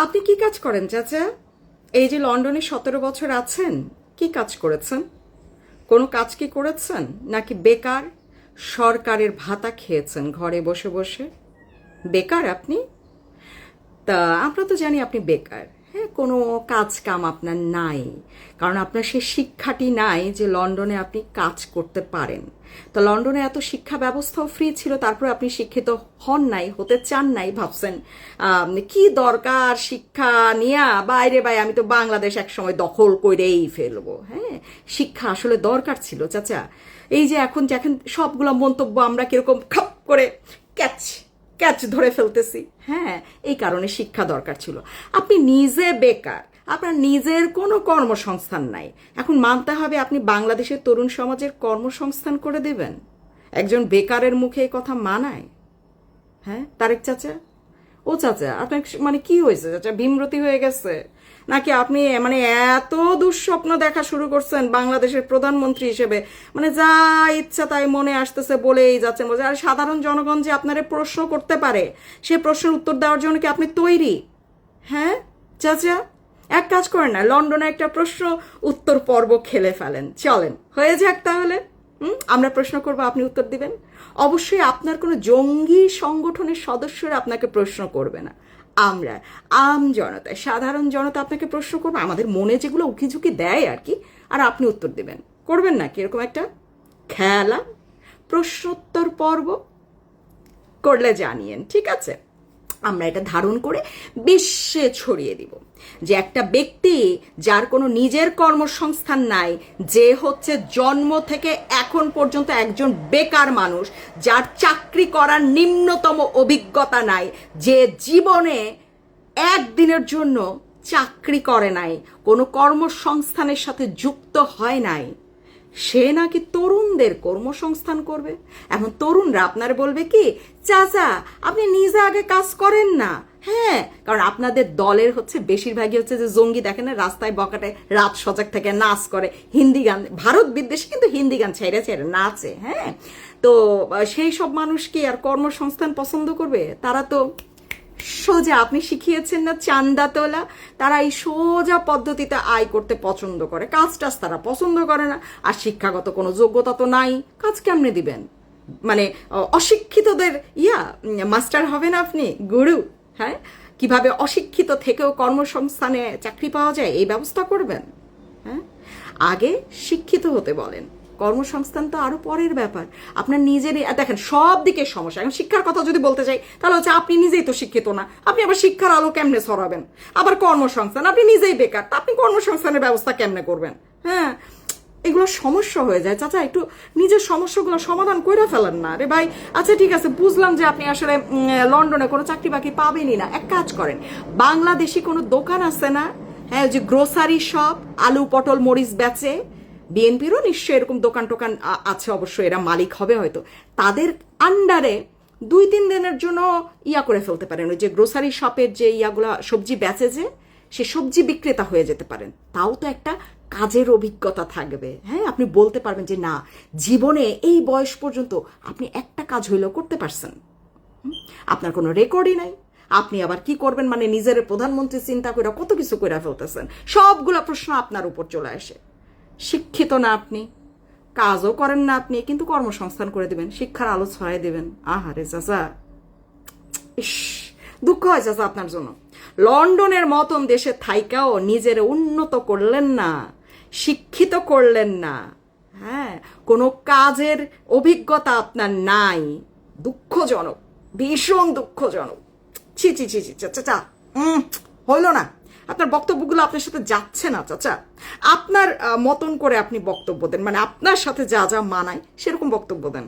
আপনি কি কাজ করেন চাচা? এই যে লন্ডনে 17 বছর আছেন, কি কাজ করেছেন? কোনো কাজ কি করেছেন, নাকি বেকার সরকারের ভাতা খেয়েছেন ঘরে বসে বসে? বেকার আপনি? তা আমরা তো জানি আপনি বেকার। হ্যাঁ, কোনো কাজ কাম আপনার নাই, কারণ আপনার সে শিক্ষাটি নাই যে লন্ডনে আপনি কাজ করতে পারেন। তো লন্ডনে এত শিক্ষা ব্যবস্থাও ফ্রি ছিল, তারপরে আপনি শিক্ষিত হন নাই, হতে চান নাই, ভাবছেন কি দরকার শিক্ষা নিয়া, বাইরে ভাই আমি তো বাংলাদেশ একসময় দখল করেই ফেলবো। হ্যাঁ, শিক্ষা আসলে দরকার ছিল চাচা। এই যে এখন দেখেন সবগুলো মন্তব্য আমরা কিরকম খপ করে ক্যাচ ক্যাচ ধরে ফেলতেছি। হ্যাঁ, এই কারণে শিক্ষা দরকার ছিল। আপনি নিজে বেকার, আপনার নিজের কোনো কর্মসংস্থান নাই। এখন মানতে হবে আপনি বাংলাদেশের তরুণ সমাজের কর্মসংস্থান করে দেবেন? একজন বেকারের মুখে এই কথা মানায়? হ্যাঁ তারেক চাচা, ও চাচা আপনার মানে কি হয়েছে চাচা, ভীমরতি হয়ে গেছে নাকি আপনি মানে এত দুঃস্বপ্ন দেখা শুরু করছেন বাংলাদেশের প্রধানমন্ত্রী হিসেবে, মানে যা ইচ্ছা তাই মনে আসতেছে বলেই যাচ্ছেন? বলছে আর সাধারণ জনগণ যে আপনারে প্রশ্ন করতে পারে, সে প্রশ্নের উত্তর দেওয়ার জন্য কি আপনি তৈরি? হ্যাঁ চাচা, এক কাজ করেন না, লন্ডনে একটা প্রশ্ন উত্তর পর্ব খেলে ফেলেন, চলেন হয়ে যাক তাহলে। আমরা প্রশ্ন করবো, আপনি উত্তর দিবেন। অবশ্যই আপনার কোনো জঙ্গি সংগঠনের সদস্যরা আপনাকে প্রশ্ন করবে না, আমরা আম জনতা, সাধারণ জনতা আপনাকে প্রশ্ন করবো, আমাদের মনে যেগুলো উকিঝুঁকি দেয় আর কি, আর আপনি উত্তর দিবেন। করবেন না কি এরকম একটা খেলা, প্রশ্নোত্তর পর্ব করলে জানিয়েন, ঠিক আছে? আমরা এটা ধারণ করে বিশ্বে ছড়িয়ে দিব যে একটা ব্যক্তি যার কোনো নিজের কর্মসংস্থান নাই, যে হচ্ছে জন্ম থেকে এখন পর্যন্ত একজন বেকার মানুষ, যার চাকরি করার নিম্নতম অভিজ্ঞতা নাই, যে জীবনে একদিনের জন্য চাকরি করে নাই, কোনো কর্মসংস্থানের সাথে যুক্ত হয় নাই, সে নাকি তরুণদের কর্মসংস্থান করবে। এখন তরুণরা আপনার বলবে কি, চাচা আপনি নিজে আগে কাজ করেন না। হ্যাঁ, কারণ আপনাদের দলের হচ্ছে বেশিরভাগই হচ্ছে যে জঙ্গি, দেখেন না রাস্তায় বকাটে রাত সজাগ থেকে নাচ করে, হিন্দি গান, ভারত বিদ্বেষী কিন্তু হিন্দি গান ছেড়ে ছেড়ে নাচে। হ্যাঁ, তো সেই সব মানুষ কি আর কর্মসংস্থান পছন্দ করবে? তারা তো সোজা, আপনি শিখিয়েছেন না চান্দা তোলা, তারা এই সোজা পদ্ধতিতে আয় করতে পছন্দ করে, কাজ টাজ তারা পছন্দ করে না। আর শিক্ষাগত কোনো যোগ্যতা তো নাই, কাজ কেমনে দিবেন? মানে অশিক্ষিতদের মাস্টার হবেন আপনি, গুরু? হ্যাঁ, কিভাবে অশিক্ষিত থেকেও কর্মসংস্থানে চাকরি পাওয়া যায় এই ব্যবস্থা করবেন? হ্যাঁ, আগে শিক্ষিত হতে বলেন, কর্মসংস্থান তো আরো পরের ব্যাপার। আপনার নিজেরই দেখেন সব দিকে সমস্যা। এখন শিক্ষার কথা যদি বলতে চাই, তাহলে হচ্ছে আপনি নিজেই তো শিক্ষিত না, আপনি আবার শিক্ষার আলো কেমনে ছড়াবেন? আবার কর্মসংস্থান, আপনি নিজেই বেকার, তা আপনি কর্মসংস্থানের ব্যবস্থা কেমনে করবেন? হ্যাঁ, এগুলো সমস্যা হয়ে যায় চাচা, একটু নিজের সমস্যাগুলো সমাধান করে ফেলেন না রে ভাই। আচ্ছা ঠিক আছে, বুঝলাম যে আপনি আসলে লন্ডনে কোনো চাকরি বাকরি পাবেনই না। এক কাজ করেন, বাংলাদেশি কোনো দোকান আছে না? হ্যাঁ, যে গ্রোসারি শপ, আলু পটল মরিচ বেচে, বিএনপিরও নিশ্চয়ই এরকম দোকান টোকান আছে, অবশ্যই এরা মালিক হবে হয়তো, তাদের আন্ডারে 2-3 দিনের জন্য করে ফেলতে পারেন। ওই যে গ্রোসারি শপের যে ইয়াগুলা সবজি বেচে, যে সে সবজি বিক্রেতা হয়ে যেতে পারেন, তাও তো একটা কাজের অভিজ্ঞতা থাকবে। হ্যাঁ, আপনি বলতে পারবেন যে না, জীবনে এই বয়স পর্যন্ত আপনি একটা কাজ হইলেও করতে পারছেন। আপনার কোনো রেকর্ডই নাই, আপনি আবার কি করবেন? মানে নিজের প্রধানমন্ত্রী চিন্তা করে কত কিছু করে ফেলতেছেন, সবগুলা প্রশ্ন আপনার উপর চলে আসে। শিক্ষিত না আপনি, কাজও করেন না আপনি, কিন্তু কর্মসংস্থান করে দেবেন, শিক্ষার আলো ছড়াই দেবেন। আহারে চাচা, ইস, দুঃখ হয় চাচা আপনার জন্য। লন্ডনের মতন দেশে থাইকাও নিজের উন্নত করলেন না, শিক্ষিত করলেন না। হ্যাঁ, কোনো কাজের অভিজ্ঞতা আপনার নাই। দুঃখজনক, ভীষণ দুঃখজনক। ছি ছি ছি ছি চাচা, হইল না, আপনার বক্তব্যগুলো আপনার সাথে যাচ্ছে না চাচা। আপনার মতন করে আপনি বক্তব্য দেন, মানে আপনার সাথে যা যা মানায় সেরকম বক্তব্য দেন।